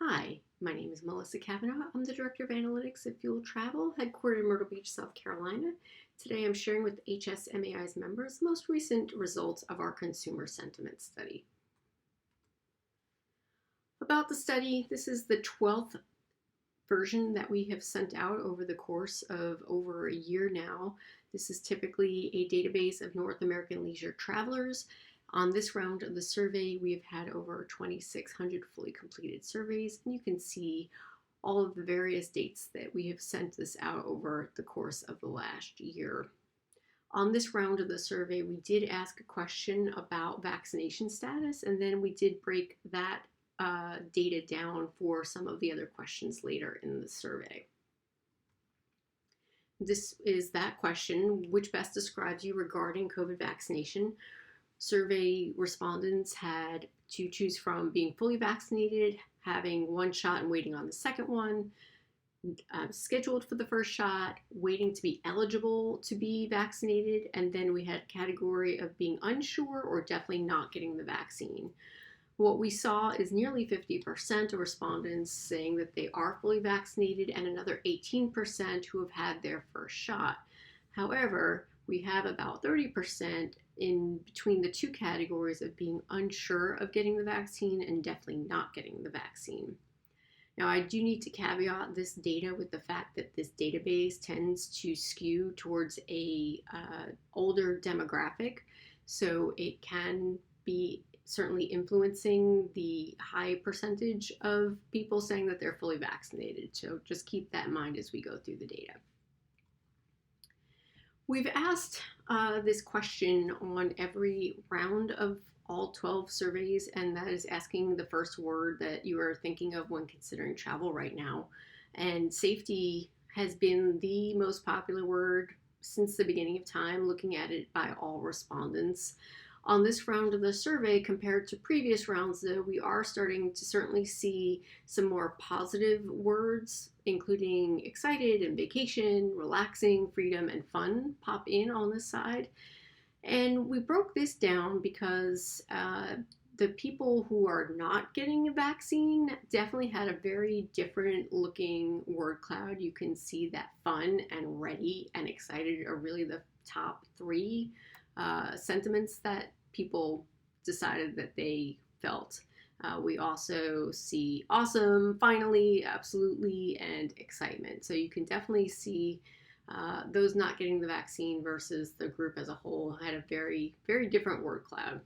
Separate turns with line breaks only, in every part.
Hi, my name is Melissa Kavanaugh. I'm the Director of Analytics at Fuel Travel, headquartered in Myrtle Beach, South Carolina. Today I'm sharing with HSMAI's members the most recent results of our consumer sentiment study. About the study, this is the 12th version that we have sent out over the course of over a year now. This is typically a database of North American leisure travelers. On this round of the survey, we have had over 2,600 fully completed surveys, and you can see all of the various dates that we have sent this out over the course of the last year. On this round of the survey, we did ask a question about vaccination status, and then we did break that data down for some of the other questions later in the survey. This is that question: which best describes you regarding COVID vaccination? Survey respondents had to choose from being fully vaccinated, having one shot and waiting on the second one, scheduled for the first shot, waiting to be eligible to be vaccinated, and then we had a category of being unsure or definitely not getting the vaccine. What we saw is nearly 50% of respondents saying that they are fully vaccinated and another 18% who have had their first shot. However, we have about 30% in between the two categories of being unsure of getting the vaccine and definitely not getting the vaccine. Now, I do need to caveat this data with the fact that this database tends to skew towards a older demographic, so it can be certainly influencing the high percentage of people saying that they're fully vaccinated. So just keep that in mind as we go through the data. We've asked this question on every round of all 12 surveys, and that is asking the first word that you are thinking of when considering travel right now. And safety has been the most popular word since the beginning of time, looking at it by all respondents. On this round of the survey, compared to previous rounds, though, we are starting to certainly see some more positive words, including excited and vacation, relaxing, freedom, and fun pop in on this side. And we broke this down because the people who are not getting a vaccine definitely had a very different looking word cloud. You can see that fun and ready and excited are really the top three sentiments that people decided that they felt. We also see awesome, finally, absolutely, and excitement. So you can definitely see those not getting the vaccine versus the group as a whole had a very, very different word cloud.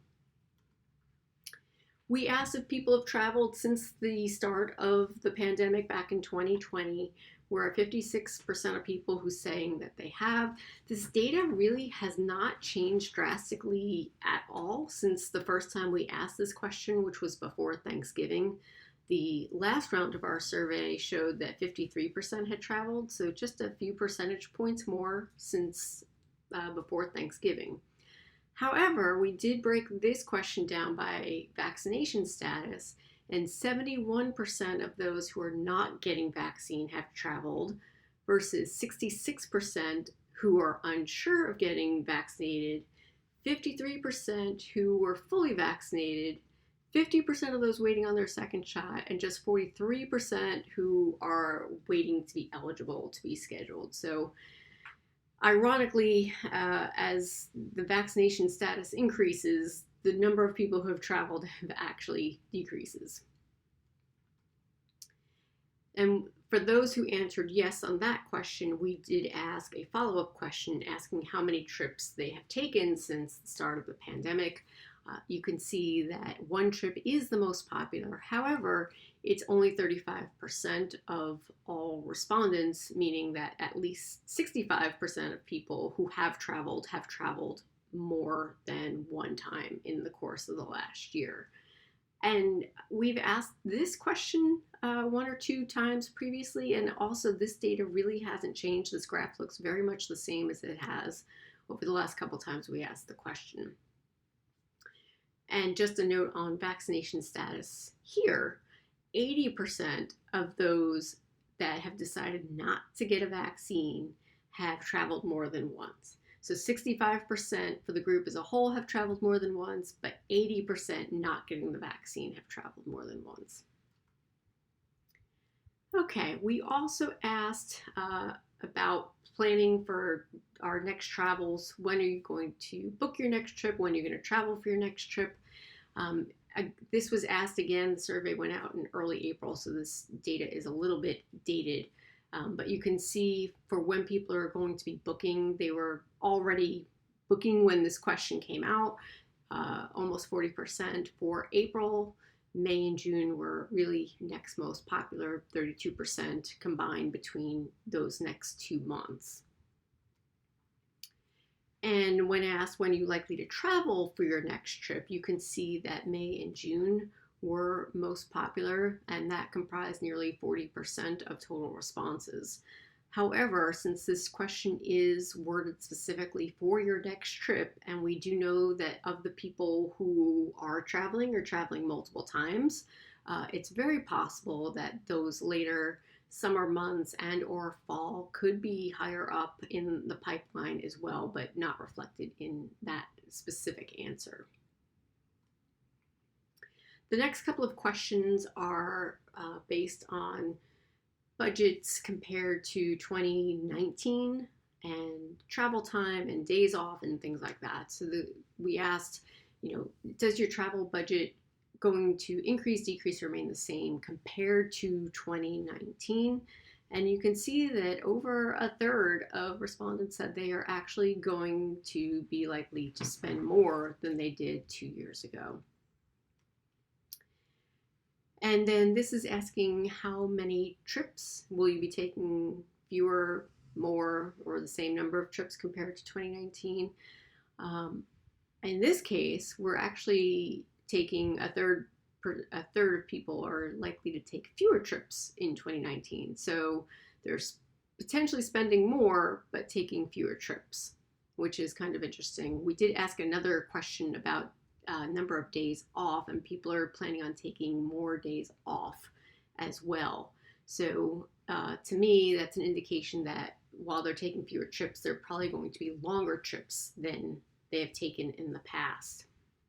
We asked if people have traveled since the start of the pandemic back in 2020. We're at 56% of people who saying that they have. This data really has not changed drastically at all since the first time we asked this question, which was before Thanksgiving. The last round of our survey showed that 53% had traveled, so just a few percentage points more since before Thanksgiving. However, we did break this question down by vaccination status, and 71% of those who are not getting vaccine have traveled versus 66% who are unsure of getting vaccinated, 53% who were fully vaccinated, 50% of those waiting on their second shot, and just 43% who are waiting to be eligible to be scheduled. So ironically, as the vaccination status increases, the number of people who have traveled actually decreases. And for those who answered yes on that question, we did ask a follow-up question asking how many trips they have taken since the start of the pandemic. You can see that one trip is the most popular. However, it's only 35% of all respondents, meaning that at least 65% of people who have traveled more than one time in the course of the last year. And we've asked this question one or two times previously, and also this data really hasn't changed. This graph looks very much the same as it has over the last couple times we asked the question. And just a note on vaccination status here, 80% of those that have decided not to get a vaccine have traveled more than once. So 65% for the group as a whole have traveled more than once, but 80% not getting the vaccine have traveled more than once. Okay, we also asked about planning for our next travels. When are you going to book your next trip? When are you going to travel for your next trip? Um, this was asked again. The survey went out in early April, so this data is a little bit dated. But you can see for when people are going to be booking, they were already booking when this question came out, almost 40% for April. May and June were really next most popular, 32% combined between those next 2 months. And when asked when are you likely to travel for your next trip, you can see that May and June were most popular, and that comprised nearly 40% of total responses. However, since this question is worded specifically for your next trip, and we do know that of the people who are traveling multiple times, it's very possible that those later summer months and or fall could be higher up in the pipeline as well, but not reflected in that specific answer. The next couple of questions are based on budgets compared to 2019 and travel time and days off and things like that. So we asked, does your travel budget going to increase, decrease, or remain the same compared to 2019? And you can see that over a third of respondents said they are actually going to be likely to spend more than they did 2 years ago. And then this is asking how many trips will you be taking, fewer, more, or the same number of trips compared to 2019. In this case, we're actually taking a third of people are likely to take fewer trips in 2019. So they're potentially spending more, but taking fewer trips, which is kind of interesting. We did ask another question about number of days off, and people are planning on taking more days off as well. So to me, that's an indication that while they're taking fewer trips, they're probably going to be longer trips than they have taken in the past.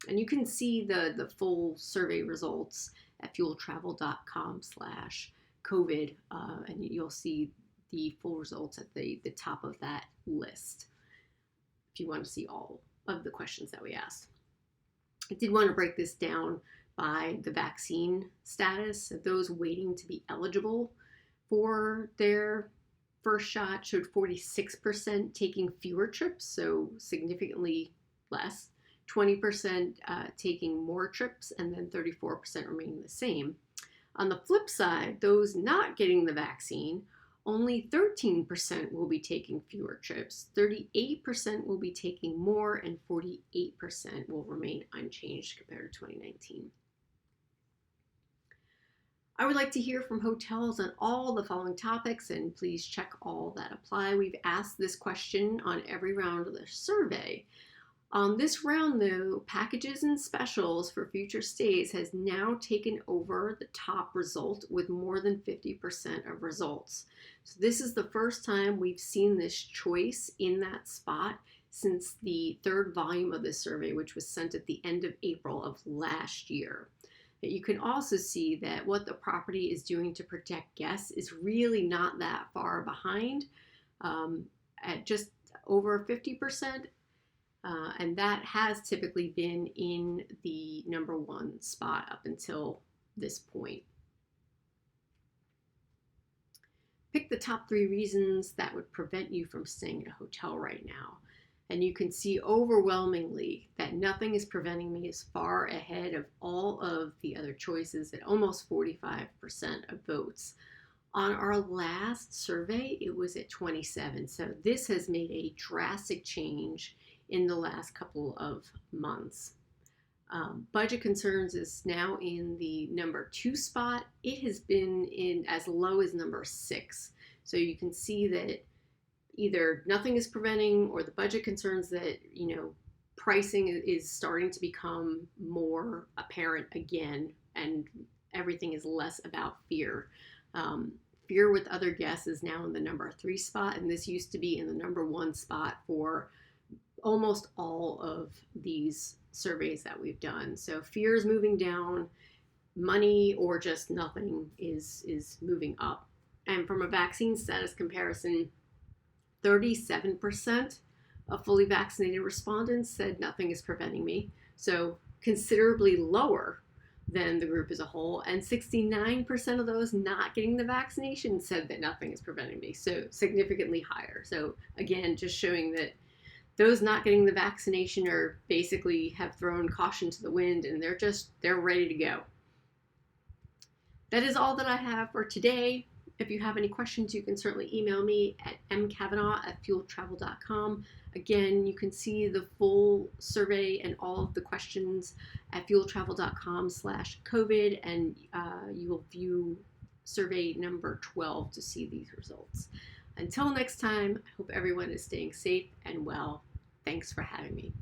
And you can see the full survey results at fueltravel.com/COVID, and you'll see the full results at the top of that list if you want to see all of the questions that we asked. I did want to break this down by the vaccine status. Those waiting to be eligible for their first shot showed 46% taking fewer trips, so significantly less, 20% taking more trips, and then 34% remaining the same. On the flip side, those not getting the vaccine, only 13% will be taking fewer trips, 38% will be taking more, and 48% will remain unchanged compared to 2019. I would like to hear from hotels on all the following topics, and please check all that apply. We've asked this question on every round of the survey. On this round, though, packages and specials for future stays has now taken over the top result with more than 50% of results. So this is the first time we've seen this choice in that spot since the third volume of this survey, which was sent at the end of April of last year. But you can also see that what the property is doing to protect guests is really not that far behind, at just over 50%. And that has typically been in the number one spot up until this point. Pick the top 3 reasons that would prevent you from staying at a hotel right now. And you can see overwhelmingly that nothing is preventing me is far ahead of all of the other choices at almost 45% of votes. On our last survey, it was at 27. So this has made a drastic change in the last couple of months. Budget concerns is now in the number 2 spot. It has been in as low as number 6. So you can see that either nothing is preventing, or the budget concerns that, pricing is starting to become more apparent again, and everything is less about fear. Fear with other guests is now in the number 3 spot, and this used to be in the number 1 spot for almost all of these surveys that we've done. So fear is moving down, money or just nothing is moving up. And from a vaccine status comparison, 37% of fully vaccinated respondents said nothing is preventing me. So considerably lower than the group as a whole. And 69% of those not getting the vaccination said that nothing is preventing me. So significantly higher. So again, just showing that those not getting the vaccination are basically have thrown caution to the wind, and they're ready to go. That is all that I have for today. If you have any questions, you can certainly email me at mkavanaugh@fueltravel.com. Again, you can see the full survey and all of the questions at fueltravel.com/COVID, and you will view survey number 12 to see these results. Until next time, I hope everyone is staying safe and well. Thanks for having me.